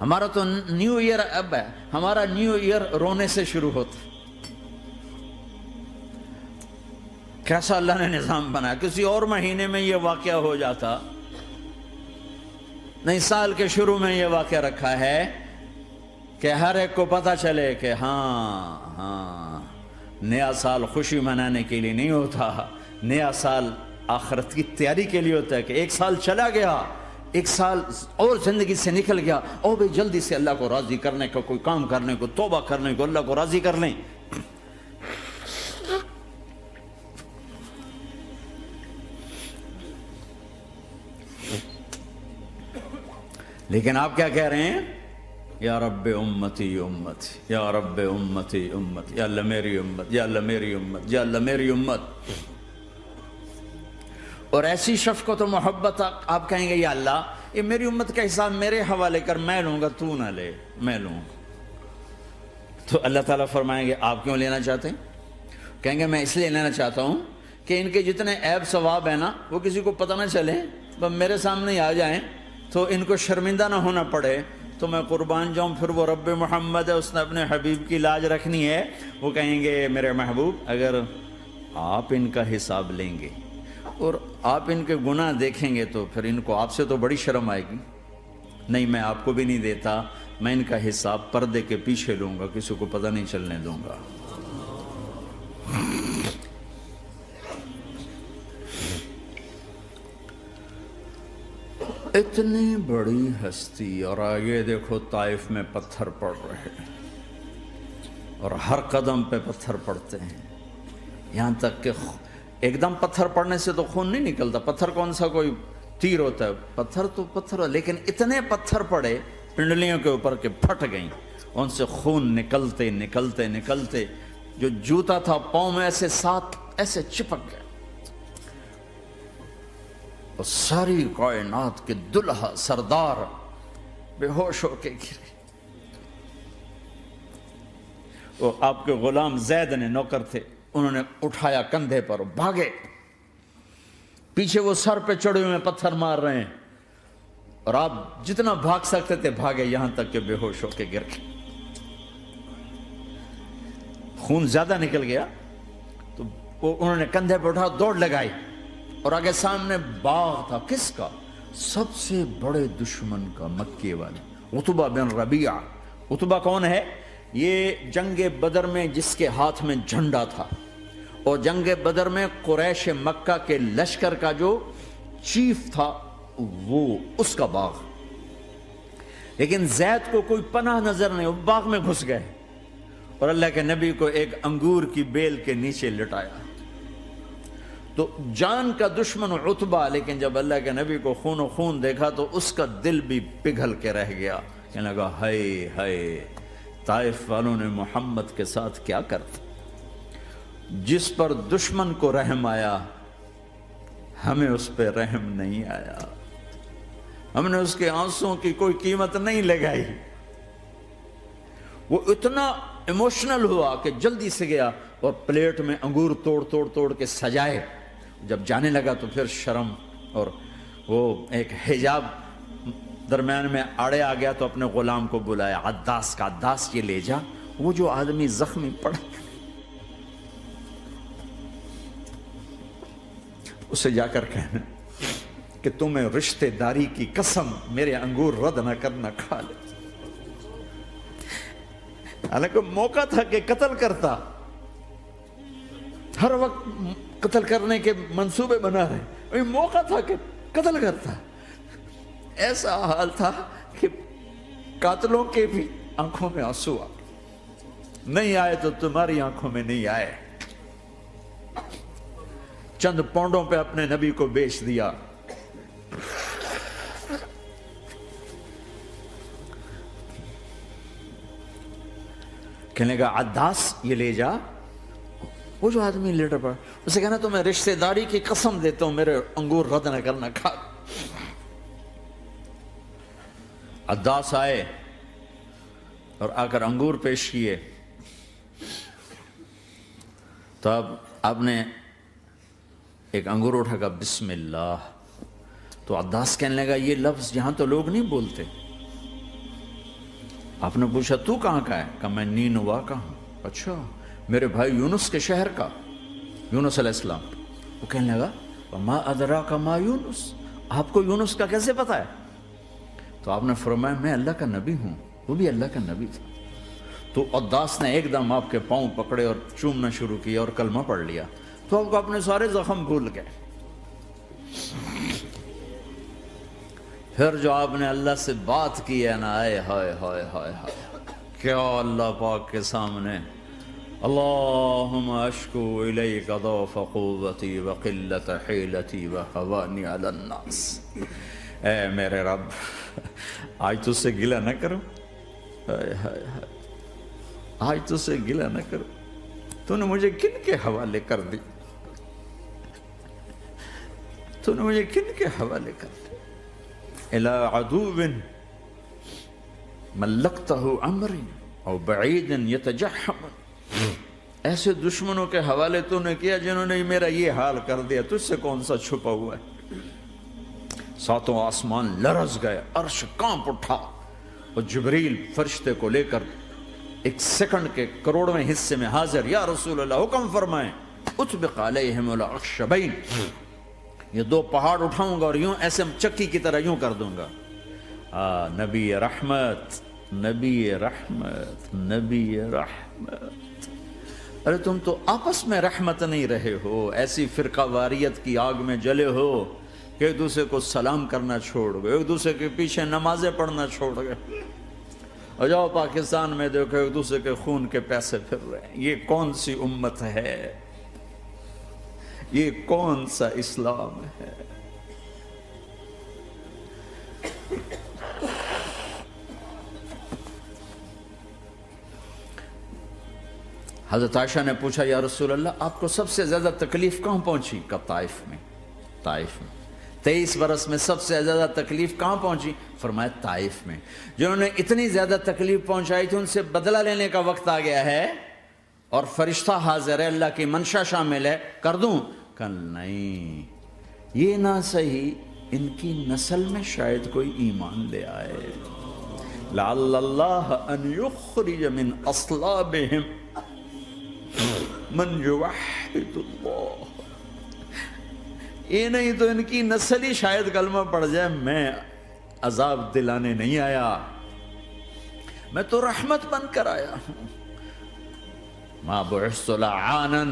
ہمارا تو new year اب ہے، ہمارا نیو ایئر رونے سے شروع ہوتا. کیسا اللہ نے نظام بنایا. کسی اور مہینے میں یہ واقعہ ہو جاتا. نہیں، سال کے شروع میں یہ واقعہ رکھا ہے کہ ہر ایک کو پتہ چلے کہ ہاں نیا سال خوشی منانے کے لیے نہیں ہوتا، نیا سال آخرت کی تیاری کے لیے ہوتا ہے. کہ ایک سال چلا گیا، ایک سال اور زندگی سے نکل گیا، اور بھی جلدی سے اللہ کو راضی کرنے کا کوئی کام کرنے کو، توبہ کرنے کو، اللہ کو راضی کر لیں. لیکن آپ کیا کہہ رہے ہیں؟ یا رب امتی امتی، یا رب امتی امتی، یا اللہ میری امت، یا اللہ میری امت، یا اللہ میری امت. اور ایسی شفقت و محبت آپ کہیں گے یا اللہ یہ میری امت کا حساب میرے حوالے کر، میں لوں گا، تو نہ لے، میں لوں. تو اللہ تعالیٰ فرمائیں گے آپ کیوں لینا چاہتے ہیں؟ کہیں گے میں اس لیے لینا چاہتا ہوں کہ ان کے جتنے عیب ثواب ہیں نا وہ کسی کو پتہ نہ چلے، بس میرے سامنے ہی آ جائیں تو ان کو شرمندہ نہ ہونا پڑے، تو میں قربان جاؤں. پھر وہ رب محمد ہے، اس نے اپنے حبیب کی لاج رکھنی ہے. وہ کہیں گے میرے محبوب اگر آپ ان کا حساب لیں گے اور آپ ان کے گناہ دیکھیں گے تو پھر ان کو آپ سے تو بڑی شرم آئے گی. نہیں، میں آپ کو بھی نہیں دیتا، میں ان کا حساب پردے کے پیچھے لوں گا، کسی کو پتہ نہیں چلنے دوں گا. اتنی بڑی ہستی، اور آگے دیکھو طائف میں پتھر پڑ رہے ہیں اور ہر قدم پہ پتھر پڑتے ہیں، یہاں تک کہ ایک دم پتھر پڑنے سے تو خون نہیں نکلتا. پتھر کون سا کوئی تیر ہوتا ہے؟ پتھر تو پتھر، لیکن اتنے پتھر پڑے پنڈلیوں کے اوپر کہ پھٹ گئیں، ان سے خون نکلتے نکلتے نکلتے جو جوتا تھا پاؤں میں ایسے ساتھ ایسے چپک گئے. اور ساری کائنات کے دلہا سردار بے ہوش ہو کے گرے. وہ آپ کے غلام زید نے نوکر تھے، انہوں نے اٹھایا کندھے پر، بھاگے. پیچھے وہ سر پہ چڑھے ہوئے پتھر مار رہے ہیں، اور آپ جتنا بھاگ سکتے تھے بھاگے، یہاں تک کہ بے ہوش ہو کے گر گئے. خون زیادہ نکل گیا تو انہوں نے کندھے پہ اٹھا دوڑ لگائی، اور آگے سامنے باغ تھا. کس کا؟ سب سے بڑے دشمن کا، مکے والے عتبہ بن ربیعہ. عتبہ کون ہے؟ یہ جنگ بدر میں جس کے ہاتھ میں جھنڈا تھا، اور جنگ بدر میں قریش مکہ کے لشکر کا جو چیف تھا وہ اس کا باغ. لیکن زید کو کوئی پناہ نظر نہیں، وہ باغ میں گھس گئے اور اللہ کے نبی کو ایک انگور کی بیل کے نیچے لٹایا. تو جان کا دشمن عتبہ، لیکن جب اللہ کے نبی کو خون و خون دیکھا تو اس کا دل بھی پگھل کے رہ گیا. کہنے لگا ہائے ہائے، طائف والوں نے محمد کے ساتھ کیا کرتا. جس پر دشمن کو رحم آیا ہمیں اس پہ رحم نہیں آیا، ہم نے اس کے آنسوں کی کوئی قیمت نہیں لگائی. وہ اتنا ایموشنل ہوا کہ جلدی سے گیا اور پلیٹ میں انگور توڑ کے سجائے. جب جانے لگا تو پھر شرم اور وہ ایک حجاب درمیان میں آڑے آ گیا، تو اپنے غلام کو بلایا، عداس کا. عداس یہ لے جا وہ جو آدمی زخمی پڑا، اسے جا کر کہنا کہ تمہیں رشتے داری کی قسم میرے انگور رد نہ کرنا، کھا لے. حالانکہ موقع تھا کہ قتل کرتا، ہر وقت قتل کرنے کے منصوبے بنا رہے، موقع تھا کہ قتل کرتا. ایسا حال تھا کہ قاتلوں کے بھی آنکھوں میں آنسو آ نہیں آئے تو تمہاری آنکھوں میں نہیں آئے. چند پونڈوں پہ اپنے نبی کو بیچ دیا. کہنے کا عداس یہ لے جا. وہ جو آدمی لیٹر پڑا، اسے کہنا تو میں رشتہ داری کی قسم دیتا ہوں میرے انگور رد نہ کرنا، کھا. عداس آئے اور آ کر انگور پیش کیے. تو اب آپ نے ایک انگور اٹھا کر بسم اللہ. تو عداس کہنے لگا یہ لفظ یہاں تو لوگ نہیں بولتے. آپ نے پوچھا تو کہاں کا ہے؟ کہا میں نینوا کا ہوں۔ اچھا، میرے بھائی یونس کے شہر کا، یونس علیہ السلام۔ وہ کہنے لگا وما ادراک ما یونس، آپ کو یونس کا کیسے پتا ہے؟ تو آپ نے فرمایا میں اللہ کا نبی ہوں، وہ بھی اللہ کا نبی تھا۔ تو عداس نے ایک دم آپ کے پاؤں پکڑے اور چومنا شروع کیا اور کلمہ پڑھ لیا، تو آپ کو اپنے سارے زخم بھول گئے۔ پھر جو آپ نے اللہ سے بات کی ہے نا، آئے ہائے ہائے ہائے ہائے، کیا اللہ پاک کے سامنے اللہم اشکو الیک ضعف قوتی وقلت حیلتی وہوانی علی الناس، اے میرے رب آج تجھ سے گلہ نہ کروں، آج تجھ سے گلہ نہ کروں، تو نے مجھے کن کے حوالے کر دی، تو نے مجھے کن کے حوالے کر دی، الى عدو ملکتہ امری او بعید یتجحم، ایسے دشمنوں کے حوالے تو نے کیا جنہوں نے میرا یہ حال کر دیا، تجھ سے کون سا چھپا ہوا ہے۔ ساتوں آسمان لرز گئے، عرش کانپ اٹھا، اور جبریل فرشتے کو لے کر ایک سیکنڈ کے کروڑویں حصے میں حاضر، یا رسول اللہ حکم فرمائیں اطبق علیہم الاخشبین، یہ دو پہاڑ اٹھاؤں گا اور یوں ایسے چکی کی طرح یوں کر دوں گا۔ نبی رحمت، نبی رحمت، نبی رحمت، ارے تم تو آپس میں رحمت نہیں رہے ہو، ایسی فرقہ واریت کی آگ میں جلے ہو کہ ایک دوسرے کو سلام کرنا چھوڑ گئے، ایک دوسرے کے پیچھے نمازیں پڑھنا چھوڑ گئے، اور جاؤ پاکستان میں دیکھو ایک دوسرے کے خون کے پیسے پھر رہے ہیں۔ یہ کون سی امت ہے؟ یہ کون سا اسلام ہے؟ حضرت عائشہ نے پوچھا یا رسول اللہ آپ کو سب سے زیادہ تکلیف کہاں پہنچی؟ کہا طائف میں، طائف میں۔ 23 برس میں سب سے زیادہ تکلیف کہاں پہنچی؟ فرمایا طائف میں۔ جنہوں نے اتنی زیادہ تکلیف پہنچائی تھی ان سے بدلہ لینے کا وقت آ گیا ہے، اور فرشتہ حاضر ہے، اللہ کی منشا شامل ہے، کر دوں؟ کہ نہیں، یہ نہ صحیح، ان کی نسل میں شاید کوئی ایمان لے آئے، لعل اللہ ان یخرج من اصلابہم من یوحد اللہ، یہ نہیں تو ان کی نسل ہی شاید کلمہ پڑ جائے۔ میں عذاب دلانے نہیں آیا، میں تو رحمت بن کر آیا ہوں، ما بعثت لعانا،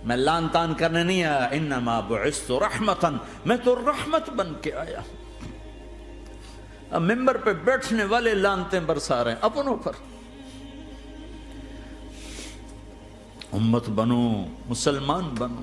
میں لان تان کرنے نہیں آیا، انما بعثت رحمتا، میں تو رحمت بن کے آیا ہوں۔ اب ممبر پہ بیٹھنے والے لانتیں برسا رہے ہیں اپنوں پر۔ امت بنو، مسلمان بنو،